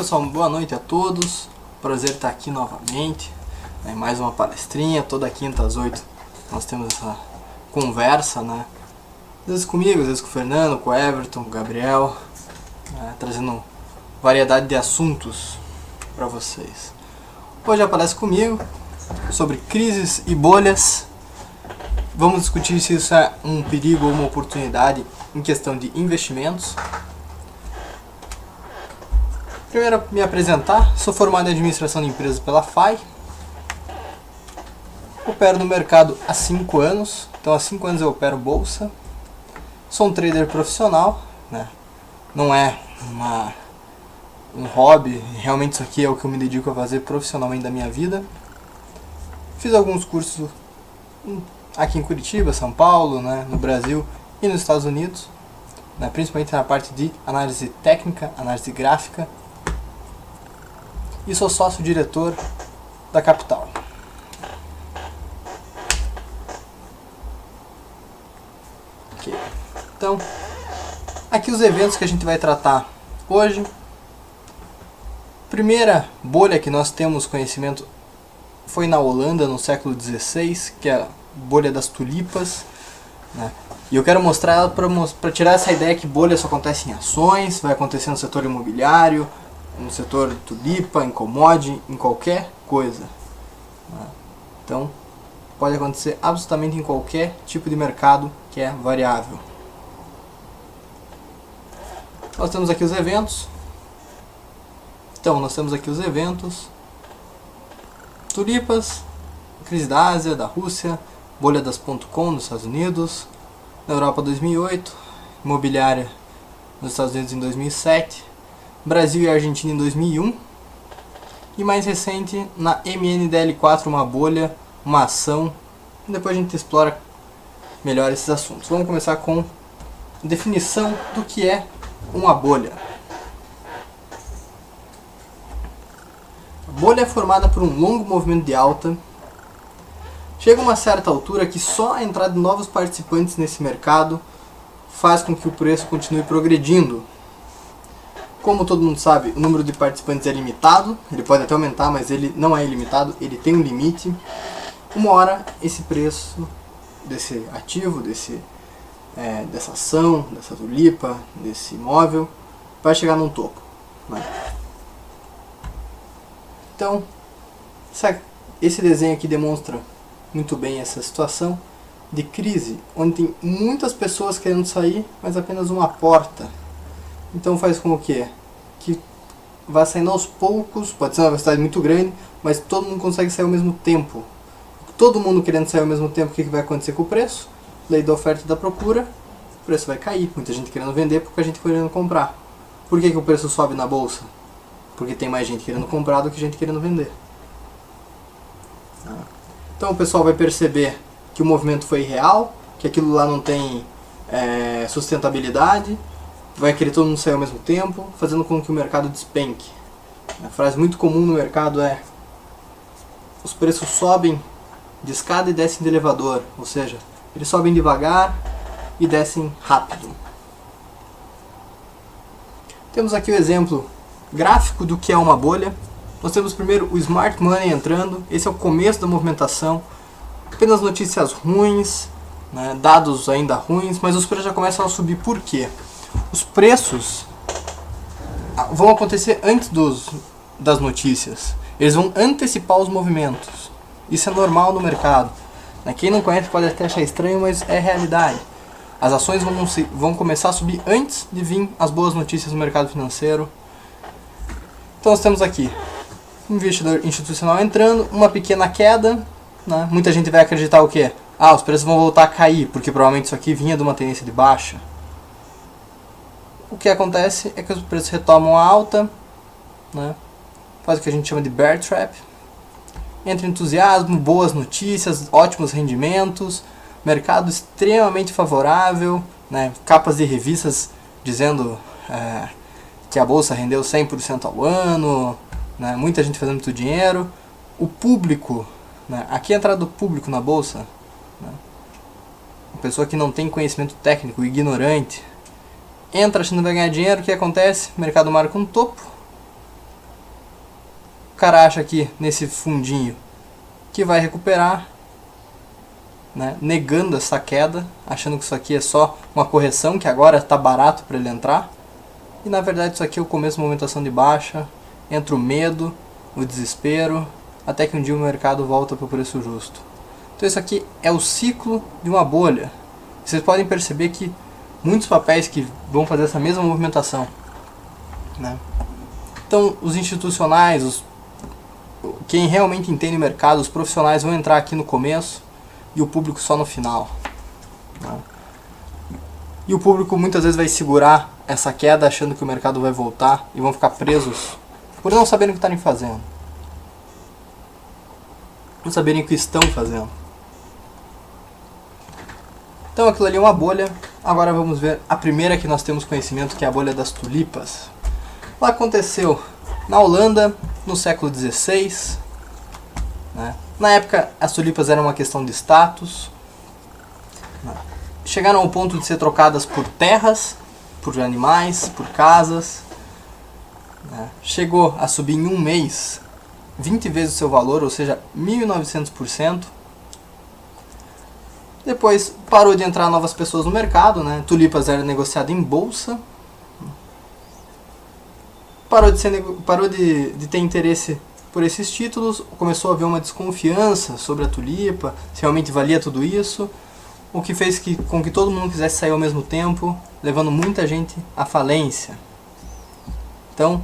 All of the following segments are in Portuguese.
pessoal, boa noite a todos. Prazer estar aqui novamente, mais uma palestrinha. Toda quinta às 8 nós temos essa conversa, né? Às vezes comigo, às vezes com o Fernando, com o Everton, com o Gabriel, trazendo variedade de assuntos para vocês. Hoje a palestra comigo sobre crises e bolhas. Vamos discutir se isso é um perigo ou uma oportunidade em questão de investimentos. Primeiro, me apresentar. Sou formado em administração de empresas pela FAI. Opero no mercado há 5 anos. Então, há 5 anos eu opero bolsa. Sou um trader profissional, né? Não é um hobby. Realmente isso aqui é o que eu me dedico a fazer profissionalmente da minha vida. Fiz alguns cursos aqui em Curitiba, São Paulo, né, no Brasil e nos Estados Unidos, né, principalmente na parte de análise técnica, análise gráfica. E sou sócio-diretor da Capital. Okay. Então, aqui os eventos que a gente vai tratar hoje. Primeira bolha que nós temos conhecimento foi na Holanda, no século XVI, que é a bolha das tulipas, né? E eu quero mostrar ela para tirar essa ideia que bolha só acontece em ações, vai acontecer no setor imobiliário, no setor tulipa, em commodity, em qualquer coisa, né? Então, pode acontecer absolutamente em qualquer tipo de mercado que é variável. Nós temos aqui os eventos. Então, nós temos aqui os eventos. Tulipas, crise da Ásia, da Rússia, bolha das .com nos Estados Unidos, na Europa 2008, imobiliária nos Estados Unidos em 2007, Brasil e Argentina em 2001, e mais recente na MNDL4, uma bolha, uma ação. Depois a gente explora melhor esses assuntos. Vamos começar com a definição do que é uma bolha. A bolha é formada por um longo movimento de alta. Chega a uma certa altura que só a entrada de novos participantes nesse mercado faz com que o preço continue progredindo. Como todo mundo sabe, o número de participantes é limitado, ele pode até aumentar, mas ele não é ilimitado, ele tem um limite. Uma hora esse preço desse ativo, dessa ação, dessa tulipa, desse imóvel, vai chegar num topo, né? Então, esse desenho aqui demonstra muito bem essa situação de crise, onde tem muitas pessoas querendo sair, mas apenas uma porta. Então faz com que vá saindo aos poucos, pode ser uma velocidade muito grande, mas todo mundo consegue sair ao mesmo tempo. Todo mundo querendo sair ao mesmo tempo, o que vai acontecer com o preço? Lei da oferta e da procura, o preço vai cair. Muita gente querendo vender, pouca gente querendo comprar. Por que o preço sobe na bolsa? Porque tem mais gente querendo comprar do que gente querendo vender. Então o pessoal vai perceber que o movimento foi real, que aquilo lá não tem sustentabilidade, vai querer todo mundo sair ao mesmo tempo, fazendo com que o mercado despenque. A frase muito comum no mercado é: os preços sobem de escada e descem de elevador, ou seja, eles sobem devagar e descem rápido. Temos aqui o exemplo gráfico do que é uma bolha. Nós temos primeiro o Smart Money entrando, esse é o começo da movimentação, apenas notícias ruins, né, dados ainda ruins, mas os preços já começam a subir. Por quê? Os preços vão acontecer antes das notícias, eles vão antecipar os movimentos, isso é normal no mercado, né? Quem não conhece pode até achar estranho, mas é realidade. As ações vão começar a subir antes de vir as boas notícias no mercado financeiro. Então nós temos aqui investidor institucional entrando, uma pequena queda, né? Muita gente vai acreditar o quê? Os preços vão voltar a cair, porque provavelmente isso aqui vinha de uma tendência de baixa. O que acontece é que os preços retomam a alta, né? Faz o que a gente chama de bear trap. Entra entusiasmo, boas notícias, ótimos rendimentos, mercado extremamente favorável, né? Capas de revistas dizendo que a bolsa rendeu 100% ao ano, né? Muita gente fazendo muito dinheiro. O público, né? Aqui é a entrada do público na bolsa, né? Uma pessoa que não tem conhecimento técnico, ignorante, entra achando que vai ganhar dinheiro. O que acontece? O mercado marca um topo, O cara acha aqui nesse fundinho que vai recuperar, né, negando essa queda, achando que isso aqui é só uma correção, que agora está barato para ele entrar. E na verdade isso aqui é o começo da movimentação de baixa, entra o medo, o desespero, até que um dia o mercado volta para o preço justo. Então isso aqui é o ciclo de uma bolha. Vocês podem perceber que muitos papéis que vão fazer essa mesma movimentação, né? Então os institucionais, quem realmente entende o mercado, os profissionais vão entrar aqui no começo e o público só no final, né? E o público muitas vezes vai segurar essa queda achando que o mercado vai voltar e vão ficar presos por não saberem o que estarem fazendo, não saberem o que estão fazendo. Então aquilo ali é uma bolha. Agora vamos ver a primeira que nós temos conhecimento, que é a bolha das tulipas. Ela aconteceu na Holanda no século XVI, né? Na época as tulipas eram uma questão de status, né? Chegaram ao ponto de ser trocadas por terras, por animais, por casas, né? Chegou a subir em um mês 20 vezes o seu valor, ou seja, 1900%. Depois parou de entrar novas pessoas no mercado, né? Tulipas era negociada em bolsa. Parou de ter interesse por esses títulos, começou a haver uma desconfiança sobre a tulipa, se realmente valia tudo isso, o que fez com que todo mundo quisesse sair ao mesmo tempo, levando muita gente à falência. Então,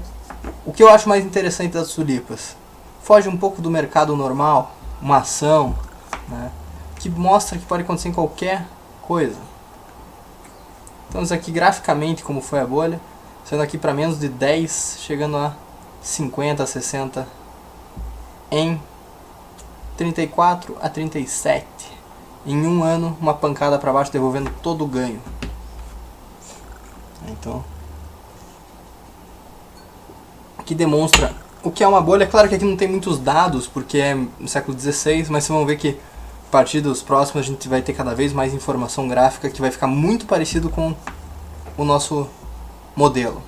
o que eu acho mais interessante das tulipas? Foge um pouco do mercado normal, uma ação, né, que mostra que pode acontecer em qualquer coisa. Então isso aqui graficamente como foi a bolha, sendo aqui para menos de 10, chegando a 50, 60, em 34 a 37. Em um ano, uma pancada para baixo, devolvendo todo o ganho. Então, aqui demonstra o que é uma bolha. Claro que aqui não tem muitos dados, porque é no século XVI, mas vocês vão ver que a partir dos próximos a gente vai ter cada vez mais informação gráfica que vai ficar muito parecido com o nosso modelo.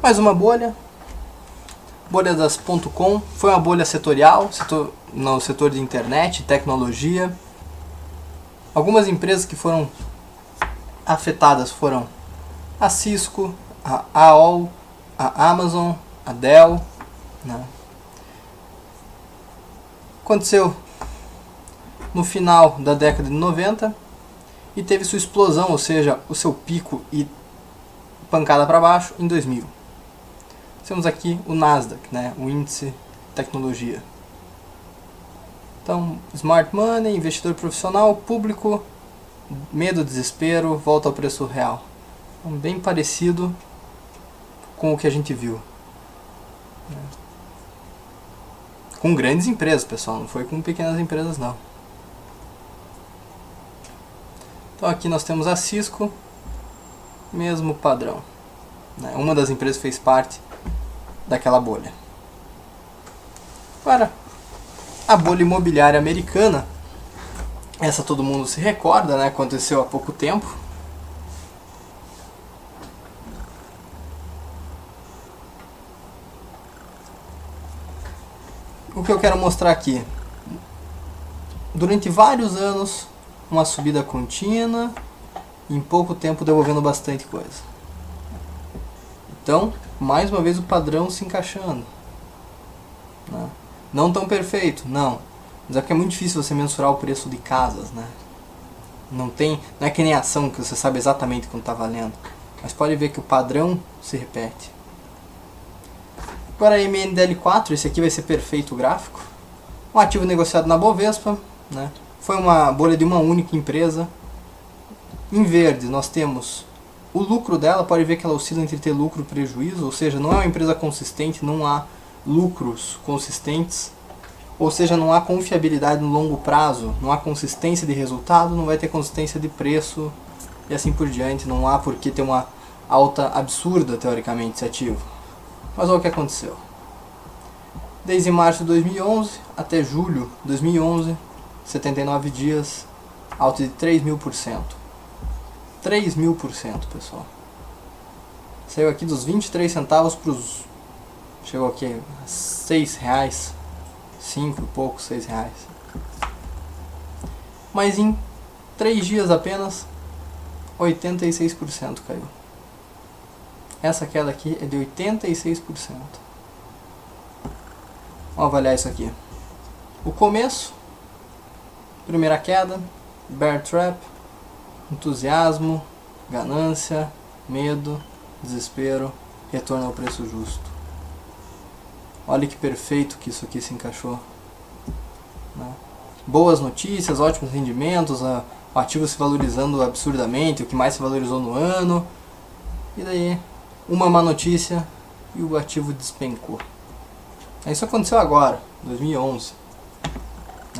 Mais uma bolha. Bolha das .com. Foi uma bolha setorial, no setor de internet, tecnologia. Algumas empresas que foram afetadas foram a Cisco, a AOL, a Amazon, a Dell, né? Aconteceu no final da década de 90 e teve sua explosão, ou seja, o seu pico e pancada para baixo em 2000. Temos aqui o Nasdaq, né, o índice tecnologia. Então, smart money, investidor profissional, público, medo, desespero, volta ao preço real. Então, bem parecido com o que a gente viu. Com grandes empresas, pessoal, não foi com pequenas empresas não. Então aqui nós temos a Cisco, mesmo padrão, né? Uma das empresas fez parte daquela bolha. Agora, a bolha imobiliária americana, essa todo mundo se recorda, né? Aconteceu há pouco tempo. O que eu quero mostrar aqui, durante vários anos, uma subida contínua, e em pouco tempo devolvendo bastante coisa. Então, mais uma vez o padrão se encaixando, né? Não tão perfeito, não. Mas é porque é muito difícil você mensurar o preço de casas, né? Não é que nem ação que você sabe exatamente quanto está valendo. Mas pode ver que o padrão se repete. Agora a MNDL4, esse aqui vai ser perfeito o gráfico. Um ativo negociado na Bovespa, né? Foi uma bolha de uma única empresa. Em verde nós temos o lucro dela, pode ver que ela oscila entre ter lucro e prejuízo, ou seja, não é uma empresa consistente, não há lucros consistentes, ou seja, não há confiabilidade no longo prazo, não há consistência de resultado, não vai ter consistência de preço e assim por diante, não há por que ter uma alta absurda teoricamente esse ativo. Mas olha o que aconteceu. Desde março de 2011 até julho de 2011, 79 dias, alta de 3.000%. 3.000%, pessoal. Saiu aqui dos 23 centavos para os chegou aqui a R$6, 5 e pouco, R$6. Mas em 3 dias apenas, 86% caiu. Essa queda aqui é de 86%. Vamos avaliar isso aqui. O começo, primeira queda, bear trap, entusiasmo, ganância, medo, desespero, retorno ao preço justo. Olha que perfeito que isso aqui se encaixou, né? Boas notícias, ótimos rendimentos, o ativo se valorizando absurdamente, o que mais se valorizou no ano. E daí, uma má notícia e o ativo despencou. Isso aconteceu agora, 2011.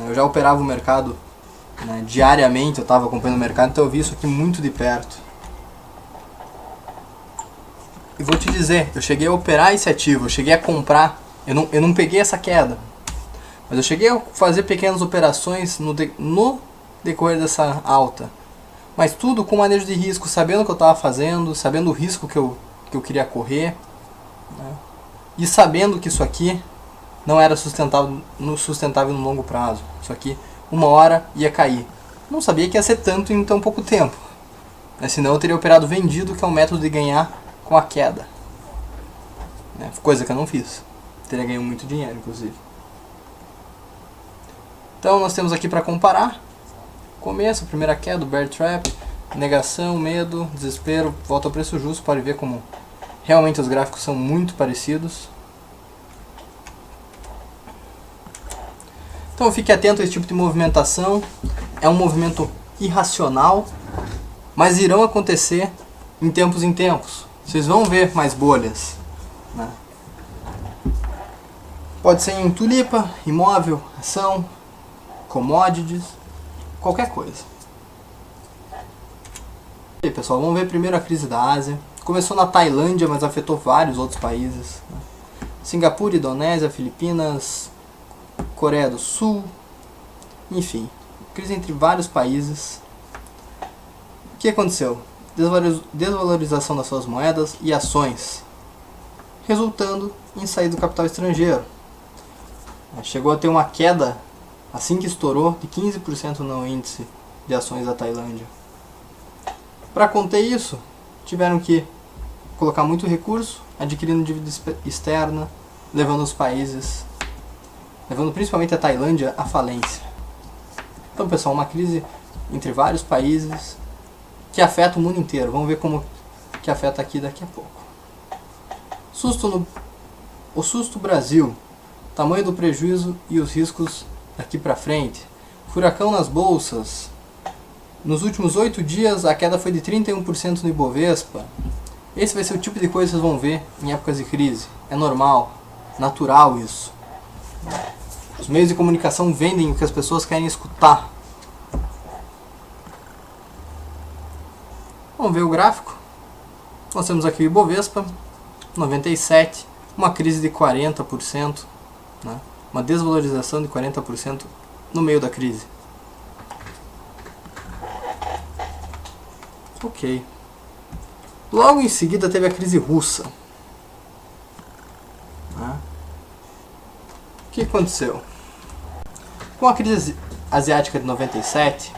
Eu já operava o mercado, né, diariamente, eu estava acompanhando o mercado, então eu vi isso aqui muito de perto. E vou te dizer, eu cheguei a operar esse ativo, eu cheguei a comprar, eu não peguei essa queda, mas eu cheguei a fazer pequenas operações no decorrer dessa alta. Mas tudo com manejo de risco, sabendo o que eu estava fazendo, sabendo o risco que eu queria correr, né, e sabendo que isso aqui não era sustentável no longo prazo. Isso aqui, uma hora, ia cair. Não sabia que ia ser tanto em tão pouco tempo, né? Senão eu teria operado vendido, que é um método de ganhar com a queda, né? Coisa que eu não fiz. Teria ganho muito dinheiro, inclusive. Então nós temos aqui para comparar. Começo, primeira queda, bear trap, negação, medo, desespero, volta ao preço justo. Pode ver como realmente os gráficos são muito parecidos. Então fique atento a esse tipo de movimentação. É um movimento irracional, mas irão acontecer em tempos. Vocês vão ver mais bolhas, né? Pode ser em tulipa, imóvel, ação, commodities, qualquer coisa. E aí, pessoal, vamos ver primeiro a crise da Ásia. Começou na Tailândia, mas afetou vários outros países, né? Singapura, Indonésia, Filipinas, Coreia do Sul, enfim, crise entre vários países. O que aconteceu? Desvalorização das suas moedas e ações, resultando em saída do capital estrangeiro. Chegou a ter uma queda, assim que estourou, de 15% no índice de ações da Tailândia. Para conter isso, tiveram que colocar muito recurso, adquirindo dívida externa, levando principalmente a Tailândia à falência. Então, pessoal, uma crise entre vários países que afeta o mundo inteiro. Vamos ver como que afeta aqui daqui a pouco. O susto Brasil, tamanho do prejuízo e os riscos daqui para frente. Furacão nas bolsas. Nos últimos 8 dias a queda foi de 31% no Ibovespa. Esse vai ser o tipo de coisa que vocês vão ver em épocas de crise. É normal, natural isso. Os meios de comunicação vendem o que as pessoas querem escutar. Vamos ver o gráfico. Nós temos aqui o Ibovespa, 97, uma crise de 40%, né? Uma desvalorização de 40% no meio da crise. Ok. Logo em seguida teve a crise russa, né? O que aconteceu? Com a crise asiática de 97,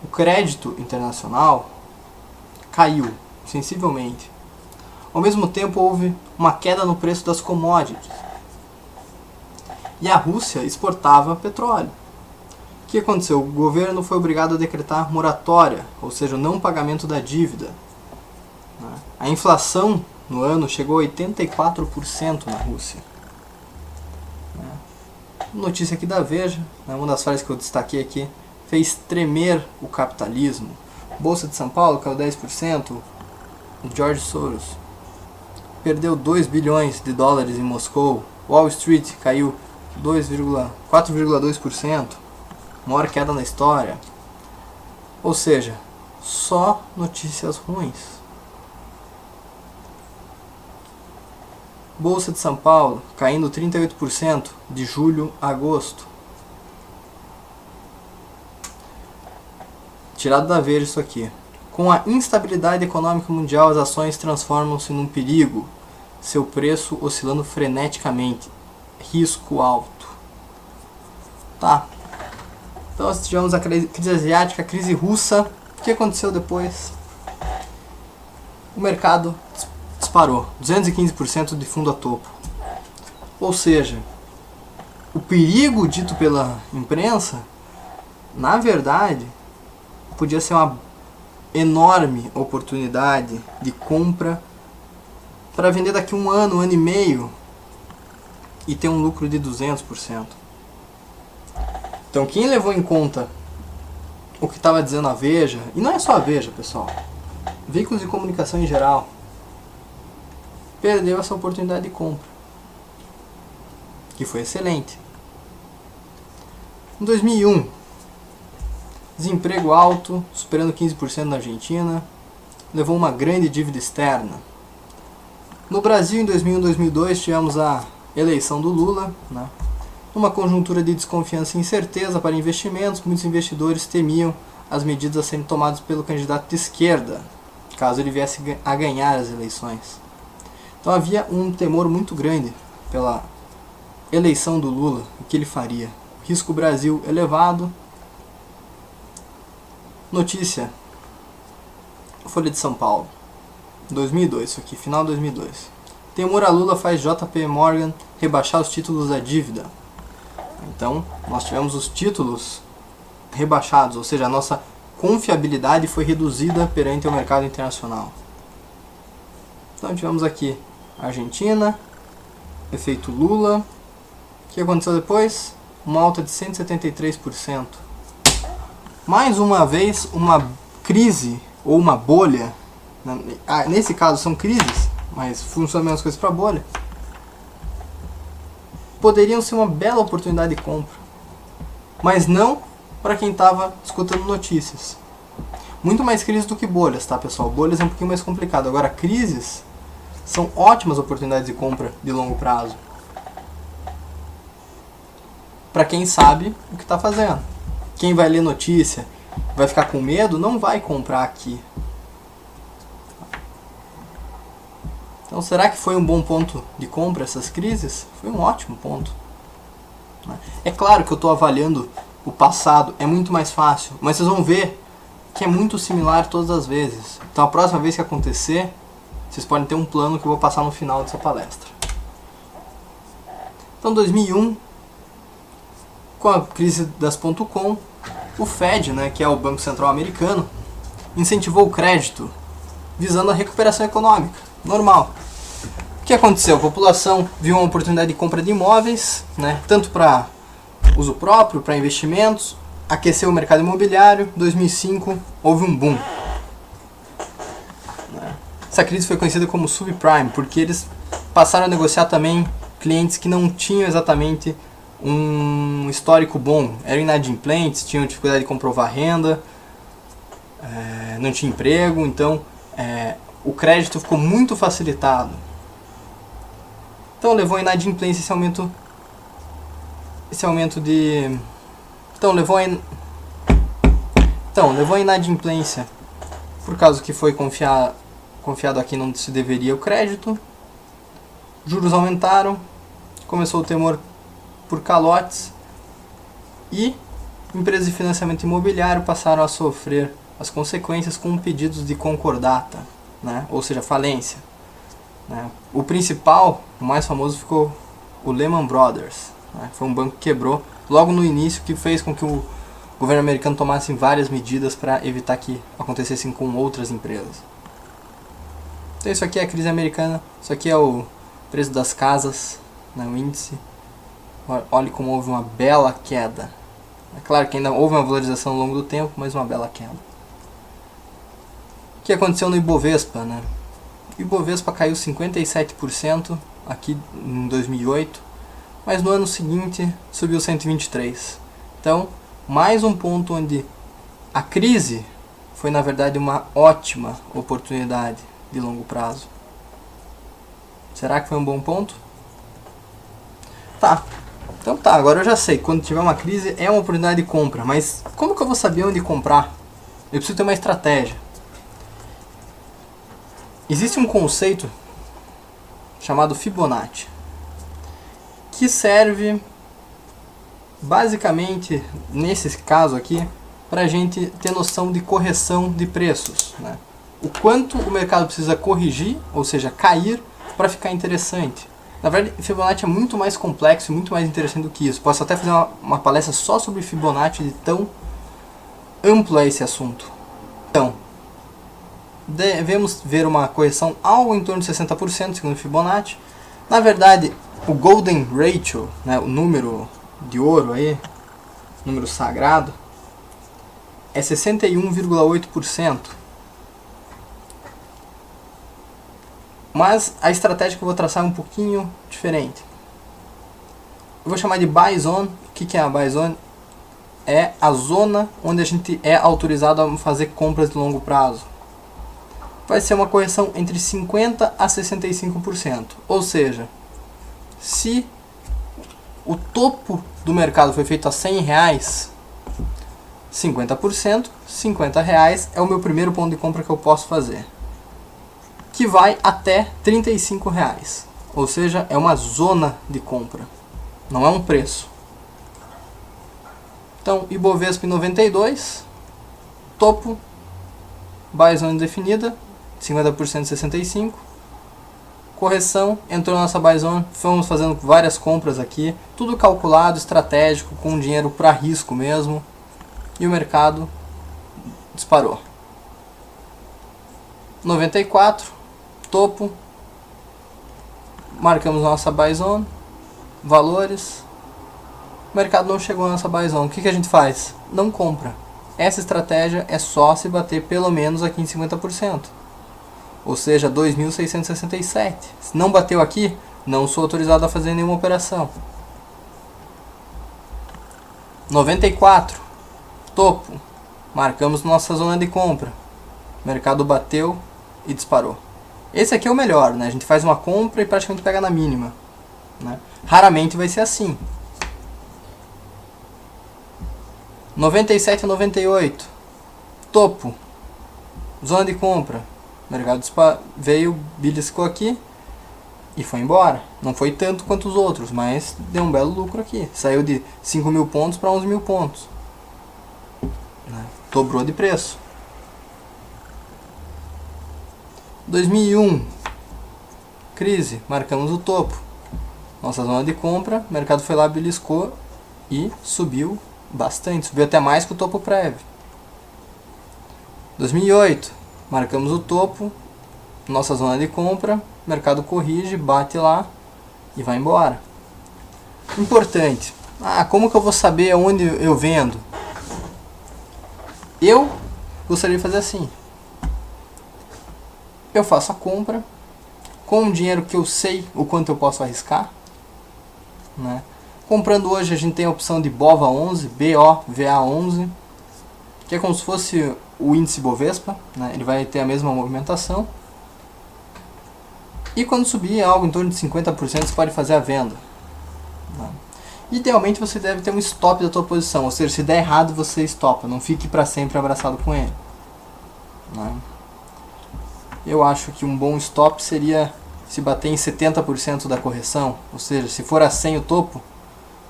o crédito internacional caiu sensivelmente. Ao mesmo tempo houve uma queda no preço das commodities. E a Rússia exportava petróleo. O que aconteceu? O governo foi obrigado a decretar moratória, ou seja, o não pagamento da dívida. A inflação no ano chegou a 84% na Rússia. Notícia aqui da Veja, uma das frases que eu destaquei aqui, fez tremer o capitalismo. Bolsa de São Paulo caiu 10%, George Soros perdeu 2 bilhões de dólares em Moscou, Wall Street caiu 4,2%, maior queda na história. Ou seja, só notícias ruins. Bolsa de São Paulo caindo 38% de julho a agosto. Tirado da Veja isso aqui. Com a instabilidade econômica mundial, as ações transformam-se num perigo. seu preço oscilando freneticamente. Risco alto. Tá. Então nós tivemos a crise asiática, a crise russa. O que aconteceu depois? O mercado disparou 215% de fundo a topo. Ou seja, o perigo dito pela imprensa, na verdade, podia ser uma enorme oportunidade de compra para vender daqui um ano e meio e ter um lucro de 200%. Então quem levou em conta o que estava dizendo a Veja, e não é só a Veja, pessoal, veículos de comunicação em geral, perdeu essa oportunidade de compra, que foi excelente. Em 2001, desemprego alto, superando 15% na Argentina, levou uma grande dívida externa. No Brasil, em 2001 e 2002, tivemos a eleição do Lula, né? Numa conjuntura de desconfiança e incerteza para investimentos, muitos investidores temiam as medidas a serem tomadas pelo candidato de esquerda, caso ele viesse a ganhar as eleições. Então havia um temor muito grande pela eleição do Lula, o que ele faria. Risco Brasil elevado. Notícia, Folha de São Paulo, 2002, isso aqui, final de 2002. Temor a Lula faz JP Morgan rebaixar os títulos da dívida. Então, nós tivemos os títulos rebaixados, ou seja, a nossa confiabilidade foi reduzida perante o mercado internacional. Então, tivemos aqui Argentina, efeito Lula. O que aconteceu depois? Uma alta de 173%. Mais uma vez, uma crise ou uma bolha, nesse caso são crises, mas funcionam as mesmas coisas para bolha, poderiam ser uma bela oportunidade de compra, mas não para quem estava escutando notícias. Muito mais crises do que bolhas, tá, pessoal? Bolhas é um pouquinho mais complicado. Agora, crises são ótimas oportunidades de compra de longo prazo, para quem sabe o que está fazendo. Quem vai ler notícia, vai ficar com medo, não vai comprar aqui. Então, será que foi um bom ponto de compra essas crises? Foi um ótimo ponto. É claro que eu estou avaliando o passado, é muito mais fácil, mas vocês vão ver que é muito similar todas as vezes. Então, a próxima vez que acontecer, vocês podem ter um plano que eu vou passar no final dessa palestra. Então, 2001, com a crise das .com, o Fed, né, que é o Banco Central americano, incentivou o crédito visando a recuperação econômica. Normal. O que aconteceu? A população viu uma oportunidade de compra de imóveis, né, tanto para uso próprio, para investimentos, aqueceu o mercado imobiliário. Em 2005 houve um boom. Essa crise foi conhecida como subprime, porque eles passaram a negociar também clientes que não tinham exatamente um histórico bom, eram inadimplentes, tinham dificuldade de comprovar renda, não tinha emprego, então o crédito ficou muito facilitado. Então levou a inadimplência esse aumento de... Então levou a inadimplência por causa que foi confiado a quem não se deveria o crédito, juros aumentaram, começou o temor por calotes e empresas de financiamento imobiliário passaram a sofrer as consequências com pedidos de concordata, né? Ou seja, falência, né? O principal, o mais famoso, ficou o Lehman Brothers, né? Foi um banco que quebrou logo no início, que fez com que o governo americano tomasse várias medidas para evitar que acontecessem com outras empresas. Então isso aqui é a crise americana, isso aqui é o preço das casas, né? O índice. Olhe como houve uma bela queda. É claro que ainda houve uma valorização ao longo do tempo, mas uma bela queda. O que aconteceu no Ibovespa, né? O Ibovespa caiu 57% aqui em 2008, mas no ano seguinte subiu 123%. Então, mais um ponto onde a crise foi, na verdade, uma ótima oportunidade de longo prazo. Será que foi um bom ponto? Tá. Então tá, agora eu já sei, quando tiver uma crise é uma oportunidade de compra, mas como que eu vou saber onde comprar? Eu preciso ter uma estratégia. Existe um conceito chamado Fibonacci, que serve basicamente, nesse caso aqui, para a gente ter noção de correção de preços, né? O quanto o mercado precisa corrigir, ou seja, cair, para ficar interessante. Na verdade, Fibonacci é muito mais complexo e muito mais interessante do que isso. Posso até fazer uma palestra só sobre Fibonacci, de tão amplo é esse assunto. Então, devemos ver uma correção algo em torno de 60%, segundo Fibonacci. Na verdade, o Golden Ratio, né, o número de ouro aí, número sagrado, é 61,8%. Mas a estratégia que eu vou traçar é um pouquinho diferente. Eu vou chamar de Buy Zone. O que é a Buy Zone? É a zona onde a gente é autorizado a fazer compras de longo prazo. Vai ser uma correção entre 50% a 65%. Ou seja, se o topo do mercado foi feito a R$100, 50%, R$50 é o meu primeiro ponto de compra que eu posso fazer, que vai até R$35, ou seja, é uma zona de compra, não é um preço. Então, Ibovespa em 92, topo, buy zone definida, 50%, 65%, correção, entrou na nossa buy zone, fomos fazendo várias compras aqui, tudo calculado, estratégico, com dinheiro para risco mesmo, e o mercado disparou. 94, topo, marcamos nossa buy zone, valores, o mercado não chegou na nossa buy zone, o que a gente faz? Não compra. Essa estratégia é só se bater pelo menos aqui em 50%, ou seja, 2.667. Se não bateu aqui, não sou autorizado a fazer nenhuma operação. 94, topo, marcamos nossa zona de compra, o mercado bateu e disparou. Esse aqui é o melhor, né? A gente faz uma compra e praticamente pega na mínima, né? Raramente vai ser assim. 97 a 98, topo, zona de compra, o mercado veio, beliscou aqui e foi embora. Não foi tanto quanto os outros, mas deu um belo lucro aqui. Saiu de 5.000 pontos para 11.000 pontos, né? Dobrou de preço. 2001, crise, marcamos o topo, nossa zona de compra, o mercado foi lá, beliscou e subiu bastante, subiu até mais que o topo prévio. 2008, marcamos o topo, nossa zona de compra, o mercado corrige, bate lá e vai embora. Importante, como que eu vou saber onde eu vendo? Eu gostaria de fazer assim. Eu faço a compra com um dinheiro que eu sei o quanto eu posso arriscar, né? Comprando hoje a gente tem a opção de BOVA11, BOVA11, que é como se fosse o índice Bovespa, né? Ele vai ter a mesma movimentação. E quando subir algo em torno de 50%, você pode fazer a venda, né? Idealmente você deve ter um stop da tua posição, ou seja, se der errado você stopa, não fique para sempre abraçado com ele, né? Eu acho que um bom stop seria se bater em 70% da correção, ou seja, se for a 100 o topo,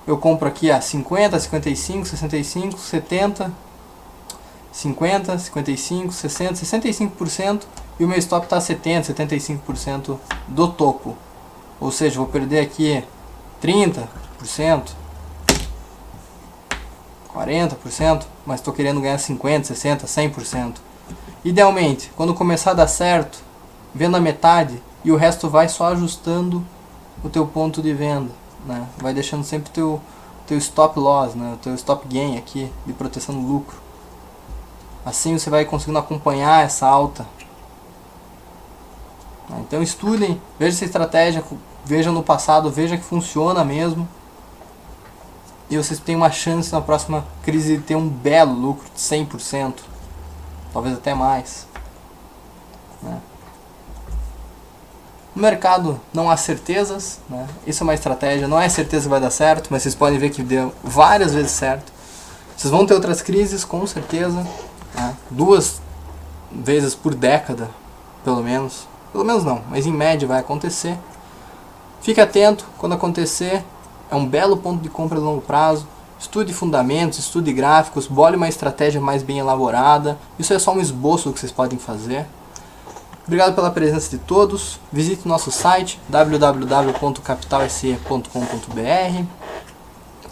eu compro aqui a 50, 55, 65, 70, 50, 55, 60, 65% e o meu stop está a 70, 75% do topo. Ou seja, vou perder aqui 30%, 40%, mas estou querendo ganhar 50, 60, 100%. Idealmente, quando começar a dar certo, venda a metade e o resto vai só ajustando o teu ponto de venda, né? Vai deixando sempre teu stop loss, né? O teu stop gain aqui de proteção do lucro. Assim você vai conseguindo acompanhar essa alta. Então estudem, vejam essa estratégia, vejam no passado, vejam que funciona mesmo. E vocês têm uma chance na próxima crise de ter um belo lucro de 100%. Talvez até mais, né? No mercado não há certezas, né? Isso é uma estratégia, não é certeza que vai dar certo, mas vocês podem ver que deu várias vezes certo. Vocês vão ter outras crises, com certeza, né? 2 vezes por década, pelo menos não, mas em média vai acontecer. Fique atento quando acontecer, é um belo ponto de compra a longo prazo. Estude fundamentos, estude gráficos, bole uma estratégia mais bem elaborada. Isso é só um esboço do que vocês podem fazer. Obrigado pela presença de todos. Visite nosso site www.capitalse.com.br.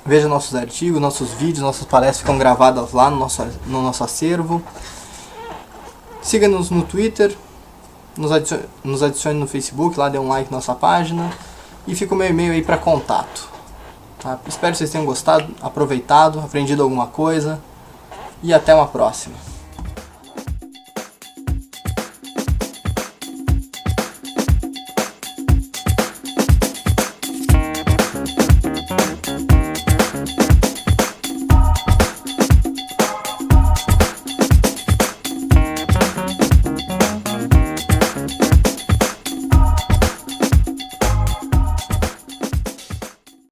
Veja nossos artigos, nossos vídeos, nossas palestras ficam gravadas lá no nosso acervo. Siga-nos no Twitter, nos adicione no Facebook, lá dê um like na nossa página. E fica o meu e-mail aí para contato. Tá? Espero que vocês tenham gostado, aproveitado, aprendido alguma coisa. E até uma próxima.